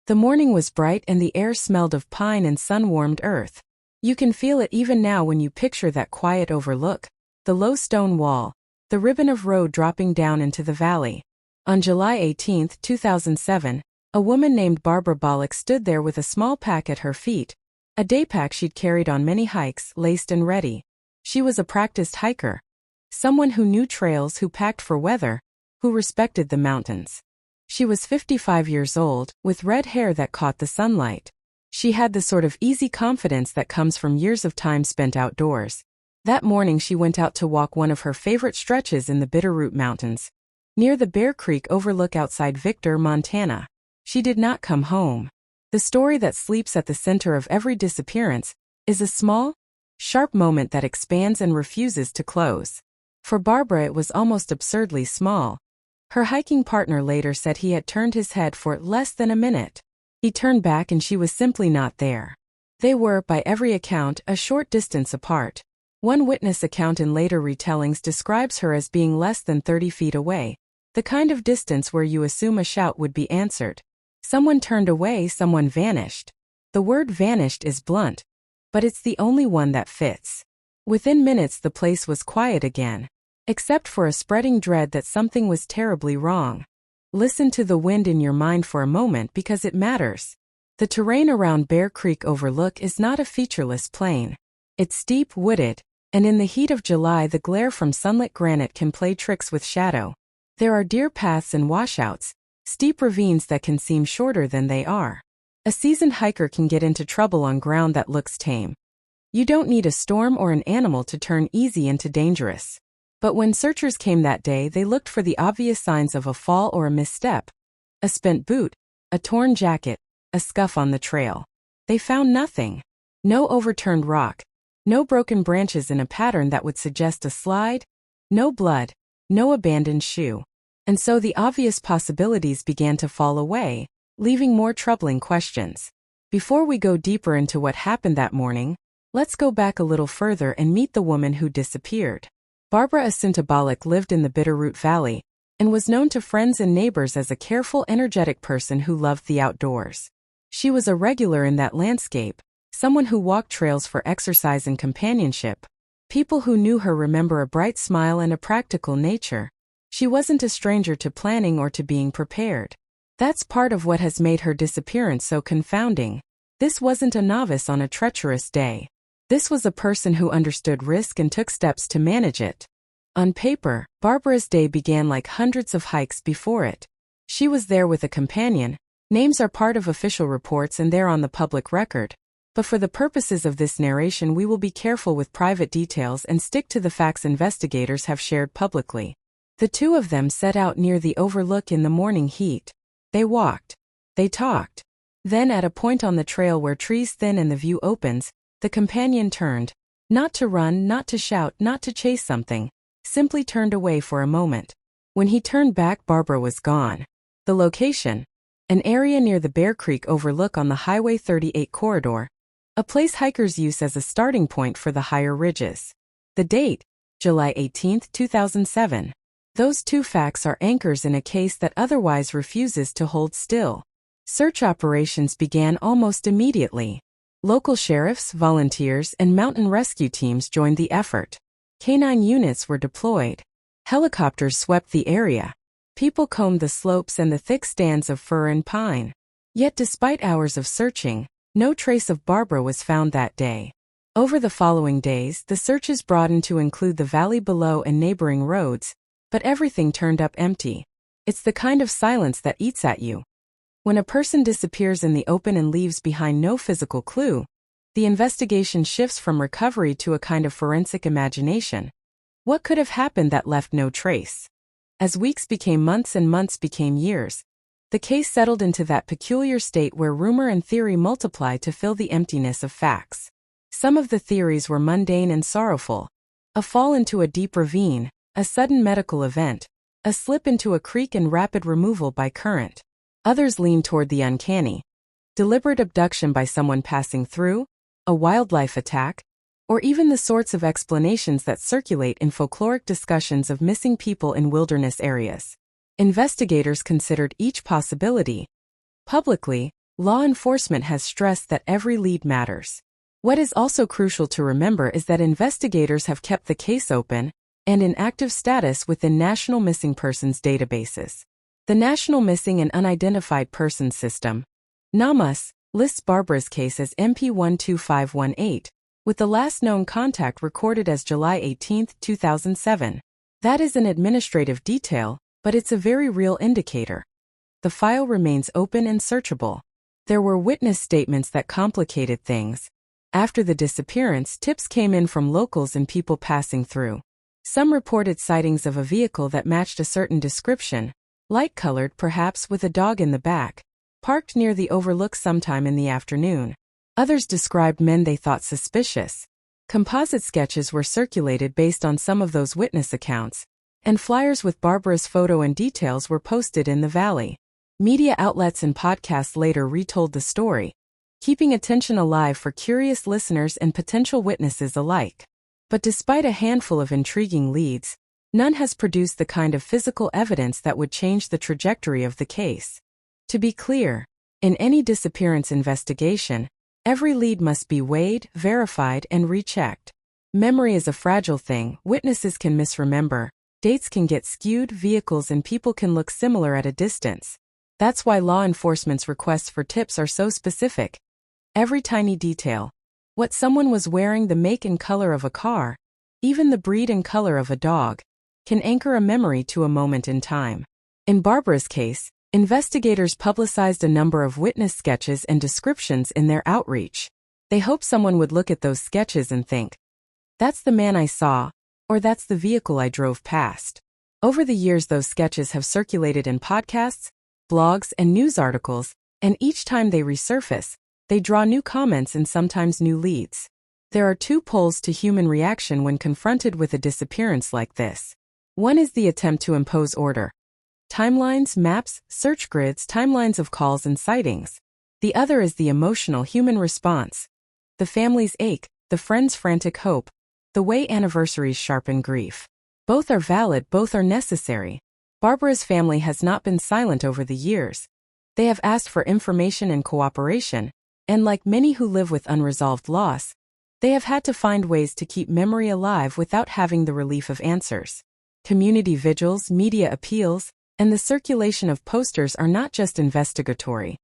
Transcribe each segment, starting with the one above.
The morning was bright and the air smelled of pine and sun-warmed earth. You can feel it even now when you picture that quiet overlook, the low stone wall, the ribbon of road dropping down into the valley. On July 18, 2007, a woman named Barbara Bolick stood there with a small pack at her feet, a day pack she'd carried on many hikes, laced and ready. She was a practiced hiker, someone who knew trails, who packed for weather, who respected the mountains. She was 55 years old, with red hair that caught the sunlight. She had the sort of easy confidence that comes from years of time spent outdoors. That morning she went out to walk one of her favorite stretches in the Bitterroot Mountains, near the Bear Creek Overlook outside Victor, Montana. She did not come home. The story that sleeps at the center of every disappearance is a small, sharp moment that expands and refuses to close. For Barbara it was almost absurdly small. Her hiking partner later said he had turned his head for less than a minute. He turned back and she was simply not there. They were, by every account, a short distance apart. One witness account in later retellings describes her as being less than 30 feet away, the kind of distance where you assume a shout would be answered. Someone turned away, someone vanished. The word vanished is blunt, but it's the only one that fits. Within minutes the place was quiet again, except for a spreading dread that something was terribly wrong. Listen to the wind in your mind for a moment because it matters. The terrain around Bear Creek Overlook is not a featureless plain. It's steep, wooded, and in the heat of July the glare from sunlit granite can play tricks with shadow. There are deer paths and washouts, steep ravines that can seem shorter than they are. A seasoned hiker can get into trouble on ground that looks tame. You don't need a storm or an animal to turn easy into dangerous. But when searchers came that day, they looked for the obvious signs of a fall or a misstep. A spent boot, a torn jacket, a scuff on the trail. They found nothing. No overturned rock, no broken branches in a pattern that would suggest a slide, no blood, no abandoned shoe. And so the obvious possibilities began to fall away, leaving more troubling questions. Before we go deeper into what happened that morning, let's go back a little further and meet the woman who disappeared. Barbara Bolick lived in the Bitterroot Valley and was known to friends and neighbors as a careful, energetic person who loved the outdoors. She was a regular in that landscape, someone who walked trails for exercise and companionship. People who knew her remember a bright smile and a practical nature. She wasn't a stranger to planning or to being prepared. That's part of what has made her disappearance so confounding. This wasn't a novice on a treacherous day. This was a person who understood risk and took steps to manage it. On paper, Barbara's day began like hundreds of hikes before it. She was there with a companion. Names are part of official reports and they're on the public record. But for the purposes of this narration, we will be careful with private details and stick to the facts investigators have shared publicly. The two of them set out near the overlook in the morning heat. They walked. They talked. Then at a point on the trail where trees thin and the view opens, the companion turned. Not to run, not to shout, not to chase something. Simply turned away for a moment. When he turned back, Barbara was gone. The location? An area near the Bear Creek Overlook on the Highway 38 corridor. A place hikers use as a starting point for the higher ridges. The date? July 18, 2007. Those two facts are anchors in a case that otherwise refuses to hold still. Search operations began almost immediately. Local sheriffs, volunteers, and mountain rescue teams joined the effort. Canine units were deployed. Helicopters swept the area. People combed the slopes and the thick stands of fir and pine. Yet despite hours of searching, no trace of Barbara was found that day. Over the following days, the searches broadened to include the valley below and neighboring roads, but everything turned up empty. It's the kind of silence that eats at you. When a person disappears in the open and leaves behind no physical clue, the investigation shifts from recovery to a kind of forensic imagination. What could have happened that left no trace? As weeks became months and months became years, the case settled into that peculiar state where rumor and theory multiply to fill the emptiness of facts. Some of the theories were mundane and sorrowful. A fall into a deep ravine, a sudden medical event, a slip into a creek and rapid removal by current. Others leaned toward the uncanny. Deliberate abduction by someone passing through, a wildlife attack, or even the sorts of explanations that circulate in folkloric discussions of missing people in wilderness areas. Investigators considered each possibility. Publicly, law enforcement has stressed that every lead matters. What is also crucial to remember is that investigators have kept the case open and in active status within national missing persons databases. The National Missing and Unidentified Persons System, NamUs, lists Barbara's case as MP12518, with the last known contact recorded as July 18, 2007. That is an administrative detail, but it's a very real indicator. The file remains open and searchable. There were witness statements that complicated things. After the disappearance, tips came in from locals and people passing through. Some reported sightings of a vehicle that matched a certain description, light-colored perhaps with a dog in the back, parked near the overlook sometime in the afternoon. Others described men they thought suspicious. Composite sketches were circulated based on some of those witness accounts, and flyers with Barbara's photo and details were posted in the valley. Media outlets and podcasts later retold the story, keeping attention alive for curious listeners and potential witnesses alike. But despite a handful of intriguing leads, none has produced the kind of physical evidence that would change the trajectory of the case. To be clear, in any disappearance investigation, every lead must be weighed, verified, and rechecked. Memory is a fragile thing. Witnesses can misremember, dates can get skewed, vehicles and people can look similar at a distance. That's why law enforcement's requests for tips are so specific. Every tiny detail, what someone was wearing, the make and color of a car, even the breed and color of a dog, can anchor a memory to a moment in time. In Barbara's case, investigators publicized a number of witness sketches and descriptions in their outreach. They hoped someone would look at those sketches and think, "That's the man I saw," or "That's the vehicle I drove past." Over the years, those sketches have circulated in podcasts, blogs, and news articles, and each time they resurface, they draw new comments and sometimes new leads. There are two poles to human reaction when confronted with a disappearance like this. One is the attempt to impose order. Timelines, maps, search grids, timelines of calls and sightings. The other is the emotional human response. The family's ache, the friend's frantic hope, the way anniversaries sharpen grief. Both are valid, both are necessary. Barbara's family has not been silent over the years. They have asked for information and cooperation, and like many who live with unresolved loss, they have had to find ways to keep memory alive without having the relief of answers. Community vigils, media appeals, and the circulation of posters are not just investigatory.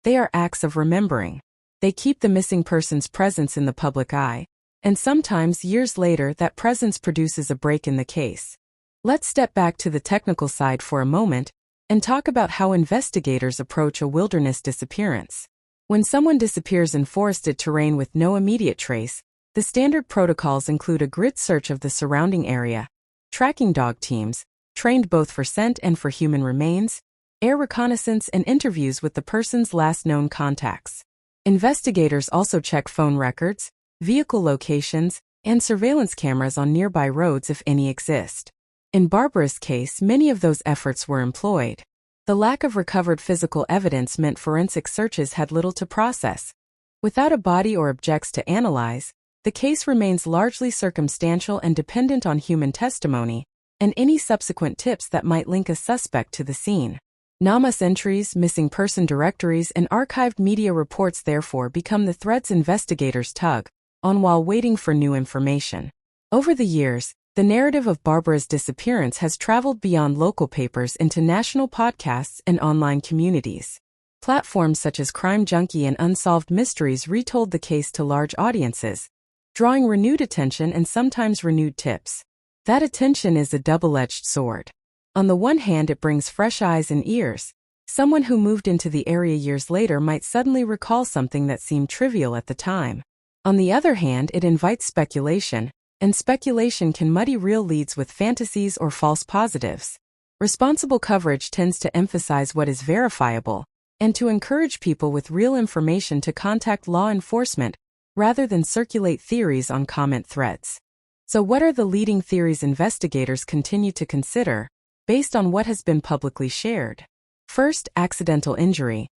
They are acts of remembering. They keep the missing person's presence in the public eye, and sometimes years later that presence produces a break in the case. Let's step back to the technical side for a moment and talk about how investigators approach a wilderness disappearance. When someone disappears in forested terrain with no immediate trace, the standard protocols include a grid search of the surrounding area, tracking dog teams, trained both for scent and for human remains, air reconnaissance, and interviews with the person's last known contacts. Investigators also check phone records, vehicle locations, and surveillance cameras on nearby roads if any exist. In Barbara's case, many of those efforts were employed. The lack of recovered physical evidence meant forensic searches had little to process. Without a body or objects to analyze, the case remains largely circumstantial and dependent on human testimony, and any subsequent tips that might link a suspect to the scene. NamUs entries, missing person directories, and archived media reports therefore become the threads investigators tug on while waiting for new information. Over the years, the narrative of Barbara's disappearance has traveled beyond local papers into national podcasts and online communities. Platforms such as Crime Junkie and Unsolved Mysteries retold the case to large audiences, drawing renewed attention and sometimes renewed tips. That attention is a double-edged sword. On the one hand, it brings fresh eyes and ears. Someone who moved into the area years later might suddenly recall something that seemed trivial at the time. On the other hand, it invites speculation, and speculation can muddy real leads with fantasies or false positives. Responsible coverage tends to emphasize what is verifiable, and to encourage people with real information to contact law enforcement, rather than circulate theories on comment threads. So what are the leading theories investigators continue to consider, based on what has been publicly shared? First, accidental injury.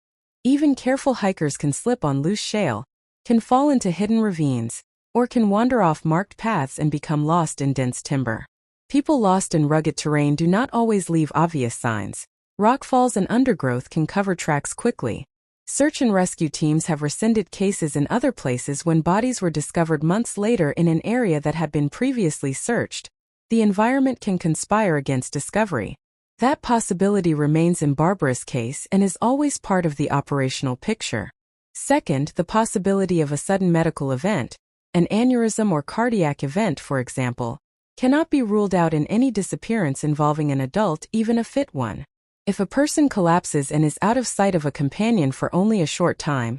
Even careful hikers can slip on loose shale, can fall into hidden ravines, or can wander off marked paths and become lost in dense timber. People lost in rugged terrain do not always leave obvious signs. Rockfalls and undergrowth can cover tracks quickly. Search and rescue teams have rescinded cases in other places when bodies were discovered months later in an area that had been previously searched. The environment can conspire against discovery. That possibility remains in Barbara's case and is always part of the operational picture. Second, the possibility of a sudden medical event, an aneurysm or cardiac event, for example, cannot be ruled out in any disappearance involving an adult, even a fit one. If a person collapses and is out of sight of a companion for only a short time,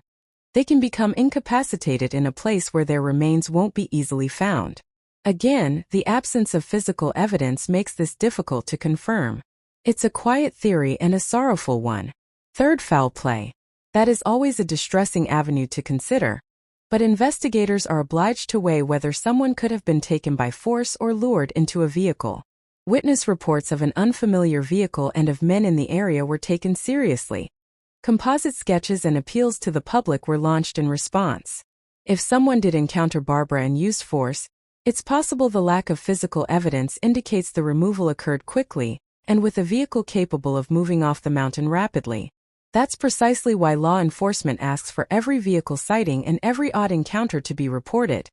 they can become incapacitated in a place where their remains won't be easily found. Again, the absence of physical evidence makes this difficult to confirm. It's a quiet theory and a sorrowful one. Third, foul play. That is always a distressing avenue to consider, but investigators are obliged to weigh whether someone could have been taken by force or lured into a vehicle. Witness reports of an unfamiliar vehicle and of men in the area were taken seriously. Composite sketches and appeals to the public were launched in response. If someone did encounter Barbara and used force, it's possible the lack of physical evidence indicates the removal occurred quickly, and with a vehicle capable of moving off the mountain rapidly. That's precisely why law enforcement asks for every vehicle sighting and every odd encounter to be reported.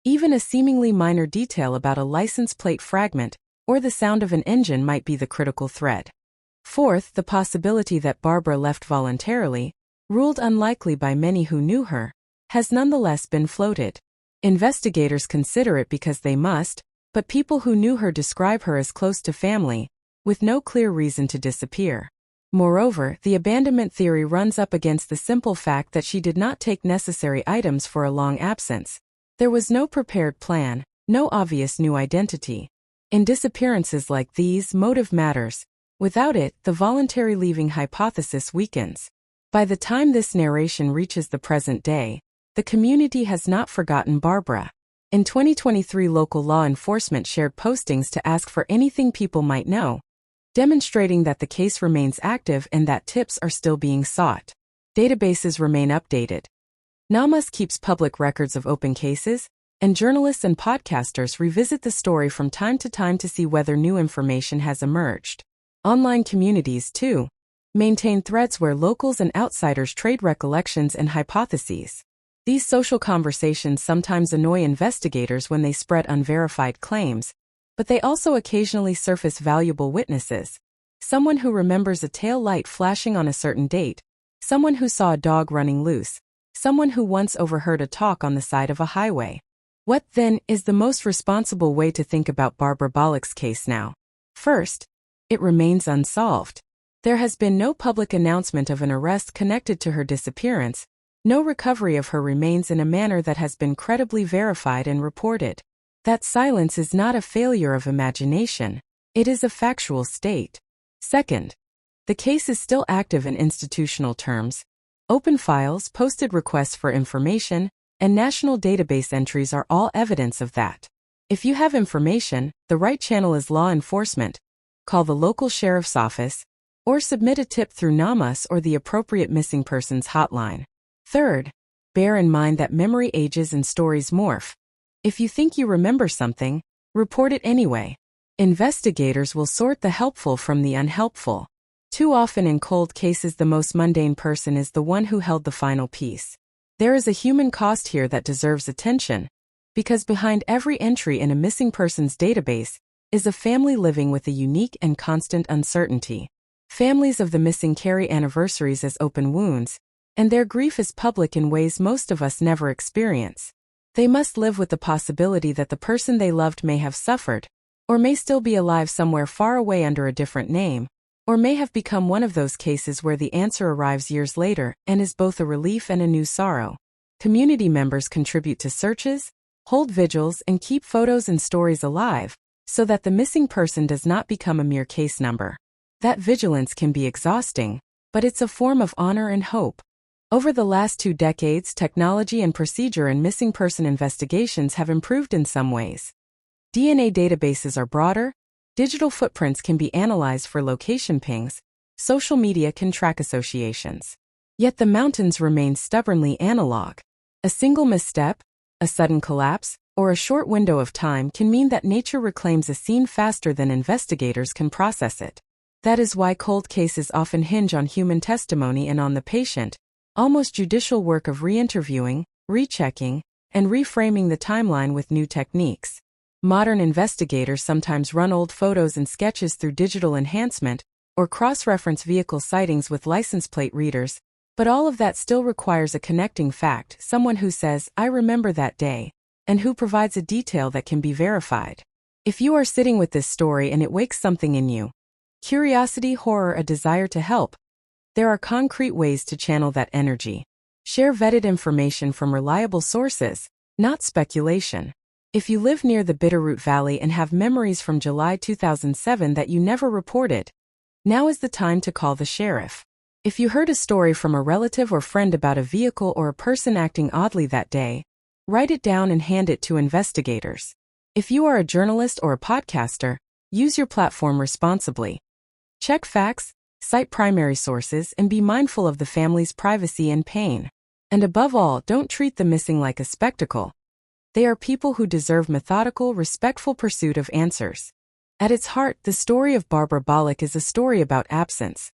Even a seemingly minor detail about a license plate fragment or the sound of an engine might be the critical thread. Fourth, the possibility that Barbara left voluntarily, ruled unlikely by many who knew her, has nonetheless been floated. Investigators consider it because they must, but people who knew her describe her as close to family, with no clear reason to disappear. Moreover, the abandonment theory runs up against the simple fact that she did not take necessary items for a long absence. There was no prepared plan, no obvious new identity. In disappearances like these, motive matters. Without it, the voluntary leaving hypothesis weakens. By the time this narration reaches the present day, the community has not forgotten Barbara. In 2023, local law enforcement shared postings to ask for anything people might know, demonstrating that the case remains active and that tips are still being sought. Databases remain updated. NamUs keeps public records of open cases, and journalists and podcasters revisit the story from time to time to see whether new information has emerged. Online communities, too, maintain threads where locals and outsiders trade recollections and hypotheses. These social conversations sometimes annoy investigators when they spread unverified claims, but they also occasionally surface valuable witnesses. Someone who remembers a tail light flashing on a certain date, someone who saw a dog running loose, someone who once overheard a talk on the side of a highway. What, then, is the most responsible way to think about Barbara Bolick's case now? First, it remains unsolved. There has been no public announcement of an arrest connected to her disappearance, no recovery of her remains in a manner that has been credibly verified and reported. That silence is not a failure of imagination, it is a factual state. Second, the case is still active in institutional terms. Open files, posted requests for information, and national database entries are all evidence of that. If you have information, the right channel is law enforcement. Call the local sheriff's office, or submit a tip through NamUs or the appropriate missing persons hotline. Third, bear in mind that memory ages and stories morph. If you think you remember something, report it anyway. Investigators will sort the helpful from the unhelpful. Too often in cold cases, the most mundane person is the one who held the final piece. There is a human cost here that deserves attention, because behind every entry in a missing persons database is a family living with a unique and constant uncertainty. Families of the missing carry anniversaries as open wounds, and their grief is public in ways most of us never experience. They must live with the possibility that the person they loved may have suffered, or may still be alive somewhere far away under a different name, or may have become one of those cases where the answer arrives years later and is both a relief and a new sorrow. Community members contribute to searches, hold vigils, and keep photos and stories alive, so that the missing person does not become a mere case number. That vigilance can be exhausting, but it's a form of honor and hope. Over the last 2 decades, technology and procedure in missing person investigations have improved in some ways. DNA databases are broader, digital footprints can be analyzed for location pings, social media can track associations. Yet the mountains remain stubbornly analog. A single misstep, a sudden collapse, or a short window of time can mean that nature reclaims a scene faster than investigators can process it. That is why cold cases often hinge on human testimony and on the patient, almost judicial work of re-interviewing, rechecking, and reframing the timeline with new techniques. Modern investigators sometimes run old photos and sketches through digital enhancement, or cross-reference vehicle sightings with license plate readers, but all of that still requires a connecting fact, someone who says, "I remember that day," and who provides a detail that can be verified. If you are sitting with this story and it wakes something in you, curiosity, horror, a desire to help, there are concrete ways to channel that energy. Share vetted information from reliable sources, not speculation. If you live near the Bitterroot Valley and have memories from July 2007 that you never reported, now is the time to call the sheriff. If you heard a story from a relative or friend about a vehicle or a person acting oddly that day, write it down and hand it to investigators. If you are a journalist or a podcaster, use your platform responsibly. Check facts, cite primary sources, and be mindful of the family's privacy and pain. And above all, don't treat the missing like a spectacle. They are people who deserve methodical, respectful pursuit of answers. At its heart, the story of Barbara Bolick is a story about absence.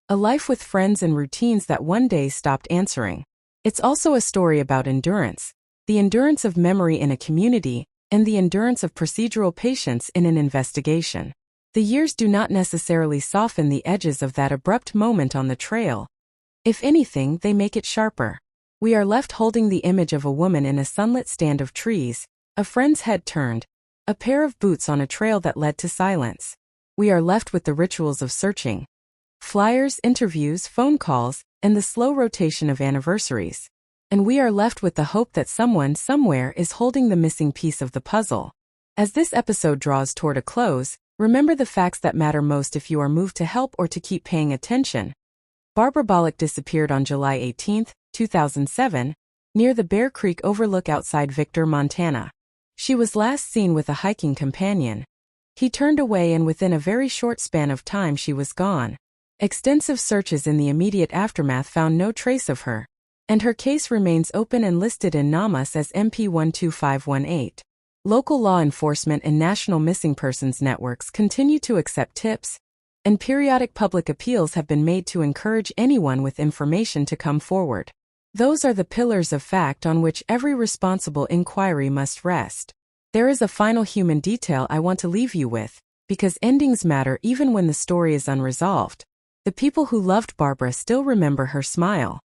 A life with friends and routines that one day stopped answering. It's also a story about endurance, the endurance of memory in a community, and the endurance of procedural patience in an investigation. The years do not necessarily soften the edges of that abrupt moment on the trail. If anything, they make it sharper. We are left holding the image of a woman in a sunlit stand of trees, a friend's head turned, a pair of boots on a trail that led to silence. We are left with the rituals of searching. Flyers, interviews, phone calls, and the slow rotation of anniversaries. And we are left with the hope that someone somewhere is holding the missing piece of the puzzle. As this episode draws toward a close, remember the facts that matter most if you are moved to help or to keep paying attention. Barbara Bolick disappeared on July 18, 2007, near the Bear Creek Overlook outside Victor, Montana. She was last seen with a hiking companion. He turned away and within a very short span of time she was gone. Extensive searches in the immediate aftermath found no trace of her, and her case remains open and listed in NamUs as MP12518. Local law enforcement and national missing persons networks continue to accept tips, and periodic public appeals have been made to encourage anyone with information to come forward. Those are the pillars of fact on which every responsible inquiry must rest. There is a final human detail I want to leave you with, because endings matter even when the story is unresolved. The people who loved Barbara still remember her smile.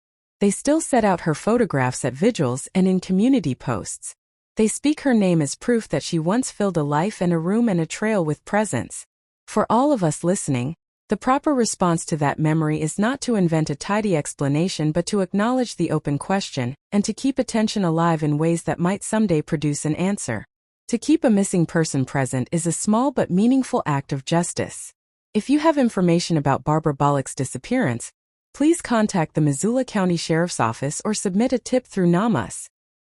They still set out her photographs at vigils and in community posts. They speak her name as proof that she once filled a life and a room and a trail with presence. For all of us listening, the proper response to that memory is not to invent a tidy explanation but to acknowledge the open question, and to keep attention alive in ways that might someday produce an answer. To keep a missing person present is a small but meaningful act of justice. If you have information about Barbara Bolick's disappearance, please contact the Missoula County Sheriff's Office or submit a tip through NamUs,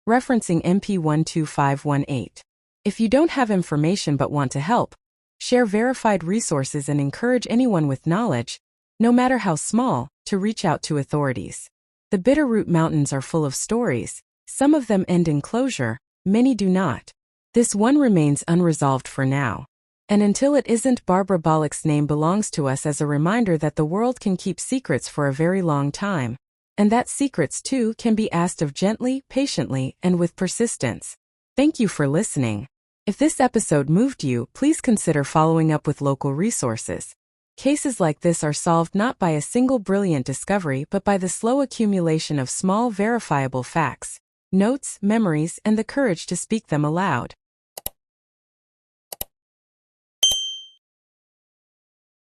referencing MP12518. If you don't have information but want to help, share verified resources and encourage anyone with knowledge, no matter how small, to reach out to authorities. The Bitterroot Mountains are full of stories. Some of them end in closure, many do not. This one remains unresolved for now. And until it isn't, Barbara Bolick's name belongs to us as a reminder that the world can keep secrets for a very long time. And that secrets too can be asked of gently, patiently, and with persistence. Thank you for listening. If this episode moved you, please consider following up with local resources. Cases like this are solved not by a single brilliant discovery but by the slow accumulation of small verifiable facts, notes, memories, and the courage to speak them aloud.